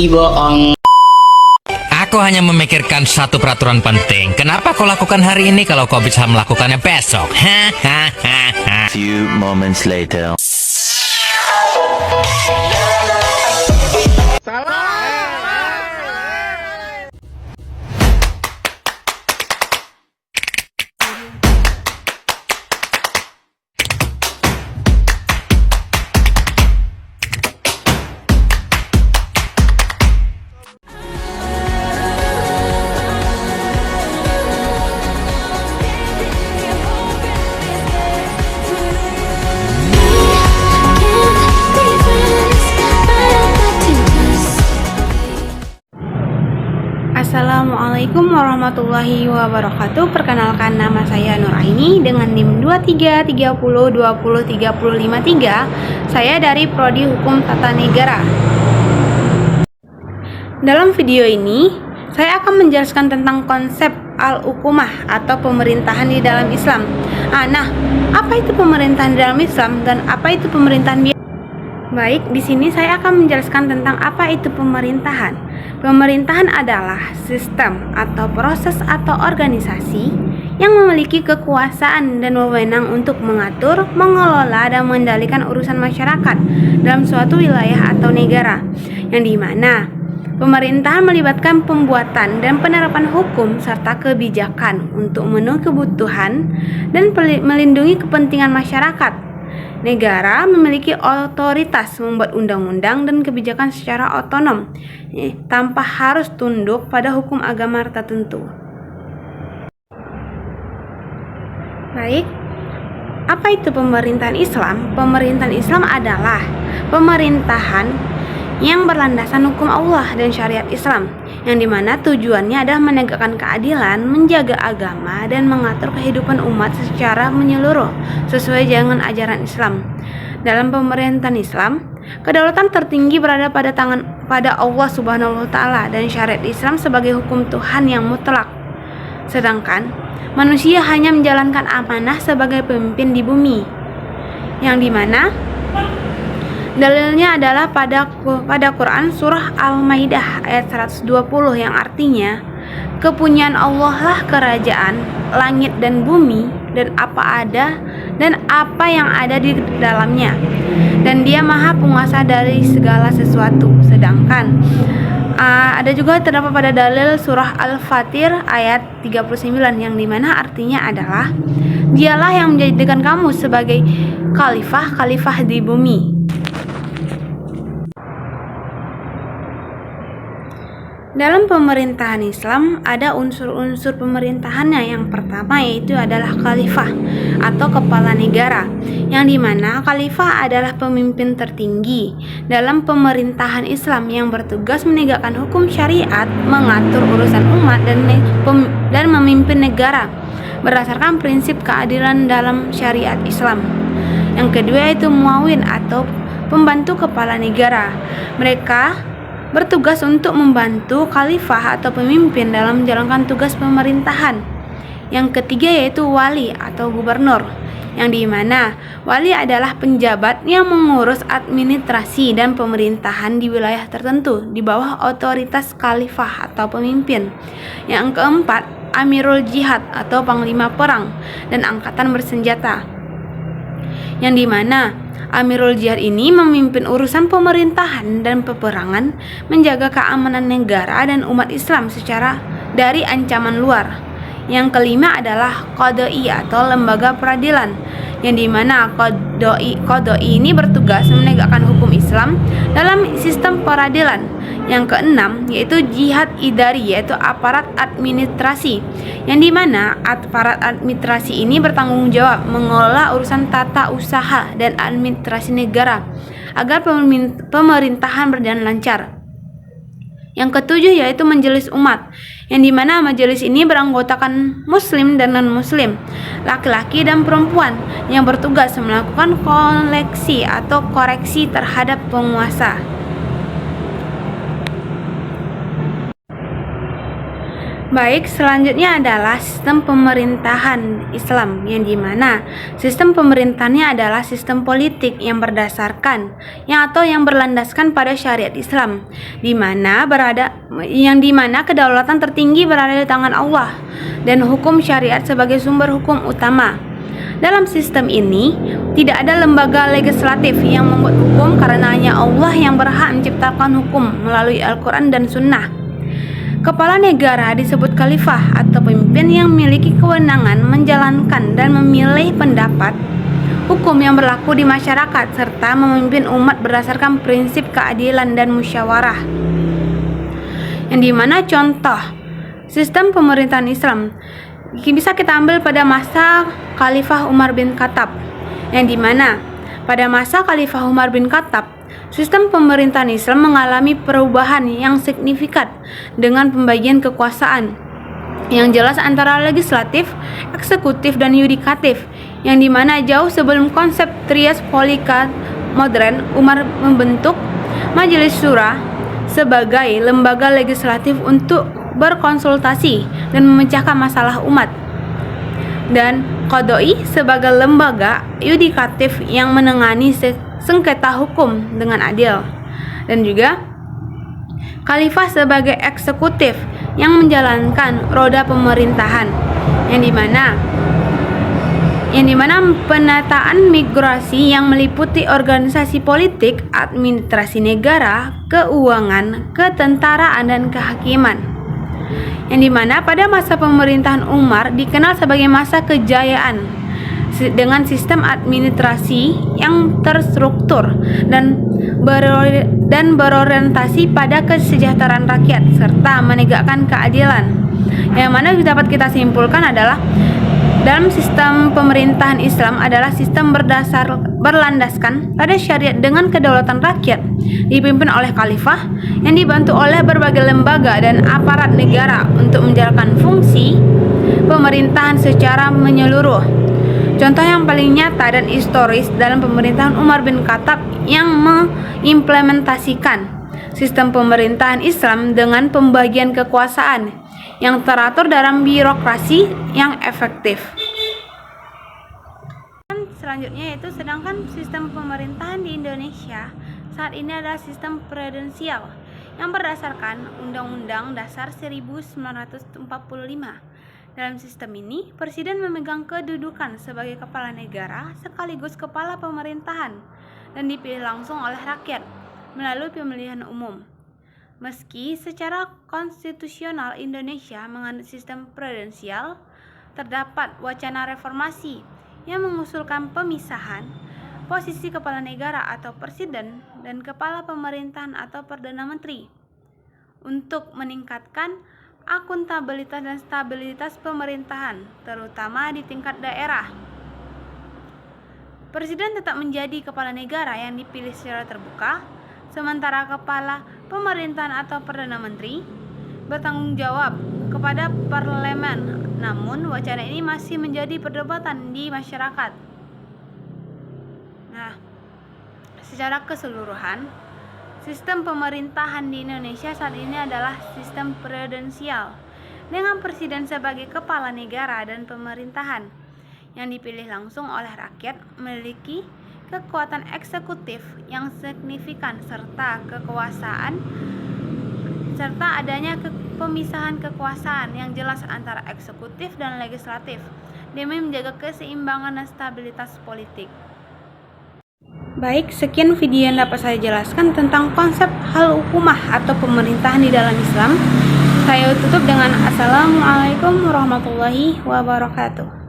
bohong. Aku hanya memikirkan satu peraturan penting. Kenapa kau lakukan hari ini kalau kau bisa melakukannya besok? Few moments later. Assalamualaikum warahmatullahi wabarakatuh. Perkenalkan, nama saya Nur Aini dengan NIM 2330203053. Saya dari Prodi Hukum Tata Negara. Dalam video ini, saya akan menjelaskan tentang konsep al-hukumah atau pemerintahan di dalam Islam. Nah, apa itu pemerintahan di dalam Islam dan apa itu pemerintahan biasa? Baik, di sini saya akan menjelaskan tentang apa itu pemerintahan. Pemerintahan adalah sistem atau proses atau organisasi yang memiliki kekuasaan dan wewenang untuk mengatur, mengelola, dan mengendalikan urusan masyarakat dalam suatu wilayah atau negara, yang dimana pemerintahan melibatkan pembuatan dan penerapan hukum serta kebijakan untuk memenuhi kebutuhan dan melindungi kepentingan masyarakat. Negara memiliki otoritas membuat undang-undang dan kebijakan secara otonom, tanpa harus tunduk pada hukum agama tertentu. Baik, apa itu pemerintahan Islam? Pemerintahan Islam adalah pemerintahan yang berlandasan hukum Allah dan syariat Islam, yang dimana tujuannya adalah menegakkan keadilan, menjaga agama, dan mengatur kehidupan umat secara menyeluruh sesuai dengan ajaran Islam. Dalam pemerintahan Islam, kedaulatan tertinggi berada pada Allah Subhanahu wa Ta'ala dan syariat Islam sebagai hukum Tuhan yang mutlak. Sedangkan manusia hanya menjalankan amanah sebagai pemimpin di bumi, yang dimana dalilnya adalah pada Quran surah Al-Maidah ayat 120 yang artinya, kepunyaan Allah lah kerajaan langit dan bumi dan apa yang ada di dalamnya, dan Dia Maha Penguasa dari segala sesuatu. Sedangkan ada juga terdapat pada dalil surah Al-Fatir ayat 39 yang dimana artinya adalah, Dialah yang menjadikan kamu sebagai khalifah di bumi. Dalam pemerintahan Islam ada unsur-unsur pemerintahannya. Yang pertama yaitu adalah khalifah atau kepala negara, yang dimana khalifah adalah pemimpin tertinggi dalam pemerintahan Islam yang bertugas menegakkan hukum syariat, mengatur urusan umat, dan memimpin negara berdasarkan prinsip keadilan dalam syariat Islam. Yang kedua yaitu muawin atau pembantu kepala negara. Mereka bertugas untuk membantu khalifah atau pemimpin dalam menjalankan tugas pemerintahan. Yang ketiga yaitu wali atau gubernur, yang dimana wali adalah penjabat yang mengurus administrasi dan pemerintahan di wilayah tertentu di bawah otoritas khalifah atau pemimpin. Yang keempat, amirul jihad atau panglima perang dan angkatan bersenjata, yang dimana Amirul Jihad ini memimpin urusan pemerintahan dan peperangan, menjaga keamanan negara dan umat Islam secara dari ancaman luar. Yang kelima adalah Qadai atau lembaga peradilan, yang dimana Qadai ini bertugas menegakkan hukum Islam dalam sistem peradilan. Yang keenam yaitu jihad idari, yaitu aparat administrasi, yang dimana aparat administrasi ini bertanggung jawab mengelola urusan tata usaha dan administrasi negara agar pemerintahan berjalan lancar. Yang ketujuh yaitu majelis umat, yang dimana majelis ini beranggotakan muslim dan non-muslim, laki-laki dan perempuan, yang bertugas melakukan koleksi atau koreksi terhadap penguasa. Baik, selanjutnya adalah sistem pemerintahan Islam, yang dimana sistem pemerintahannya adalah sistem politik yang berdasarkan yang berlandaskan pada syariat Islam, yang dimana kedaulatan tertinggi berada di tangan Allah dan hukum syariat sebagai sumber hukum utama. Dalam sistem ini tidak ada lembaga legislatif yang membuat hukum karena hanya Allah yang berhak menciptakan hukum melalui Al-Quran dan Sunnah. Kepala negara disebut khalifah atau pemimpin yang memiliki kewenangan menjalankan dan memilih pendapat hukum yang berlaku di masyarakat serta memimpin umat berdasarkan prinsip keadilan dan musyawarah. Yang dimana contoh sistem pemerintahan Islam bisa kita ambil pada masa Khalifah Umar bin Khattab, yang dimana pada masa Khalifah Umar bin Khattab sistem pemerintahan Islam mengalami perubahan yang signifikan dengan pembagian kekuasaan yang jelas antara legislatif, eksekutif, dan yudikatif, yang dimana jauh sebelum konsep trias politika modern, Umar membentuk Majelis Syura sebagai lembaga legislatif untuk berkonsultasi dan memecahkan masalah umat, dan Qadoi sebagai lembaga yudikatif yang menangani sengketa hukum dengan adil, dan juga khalifah sebagai eksekutif yang menjalankan roda pemerintahan, yang dimana penataan migrasi yang meliputi organisasi politik, administrasi negara, keuangan, ketentaraan, dan kehakiman, yang dimana pada masa pemerintahan Umar dikenal sebagai masa kejayaan dengan sistem administrasi yang terstruktur dan berorientasi pada kesejahteraan rakyat serta menegakkan keadilan. Yang mana dapat kita simpulkan adalah dalam sistem pemerintahan Islam adalah sistem berlandaskan pada syariat dengan kedaulatan rakyat, dipimpin oleh khalifah yang dibantu oleh berbagai lembaga dan aparat negara untuk menjalankan fungsi pemerintahan secara menyeluruh. Contoh yang paling nyata dan historis dalam pemerintahan Umar bin Khattab yang mengimplementasikan sistem pemerintahan Islam dengan pembagian kekuasaan yang teratur dalam birokrasi yang efektif. Selanjutnya yaitu sedangkan sistem pemerintahan di Indonesia saat ini adalah sistem presidensial yang berdasarkan Undang-Undang Dasar 1945. Dalam sistem ini, presiden memegang kedudukan sebagai kepala negara sekaligus kepala pemerintahan dan dipilih langsung oleh rakyat melalui pemilihan umum. Meski secara konstitusional Indonesia menganut sistem presidensial, terdapat wacana reformasi yang mengusulkan pemisahan posisi kepala negara atau presiden dan kepala pemerintahan atau perdana menteri untuk meningkatkan akuntabilitas dan stabilitas pemerintahan, terutama di tingkat daerah. Presiden tetap menjadi kepala negara yang dipilih secara terbuka, sementara kepala pemerintahan atau perdana menteri bertanggung jawab kepada parlemen. Namun, wacana ini masih menjadi perdebatan di masyarakat. Nah, secara keseluruhan, sistem pemerintahan di Indonesia saat ini adalah sistem presidensial dengan presiden sebagai kepala negara dan pemerintahan yang dipilih langsung oleh rakyat, memiliki kekuatan eksekutif yang signifikan serta adanya pemisahan kekuasaan yang jelas antara eksekutif dan legislatif demi menjaga keseimbangan dan stabilitas politik. Baik, sekian video yang dapat saya jelaskan tentang konsep al-hukumah atau pemerintahan di dalam Islam. Saya tutup dengan Assalamualaikum warahmatullahi wabarakatuh.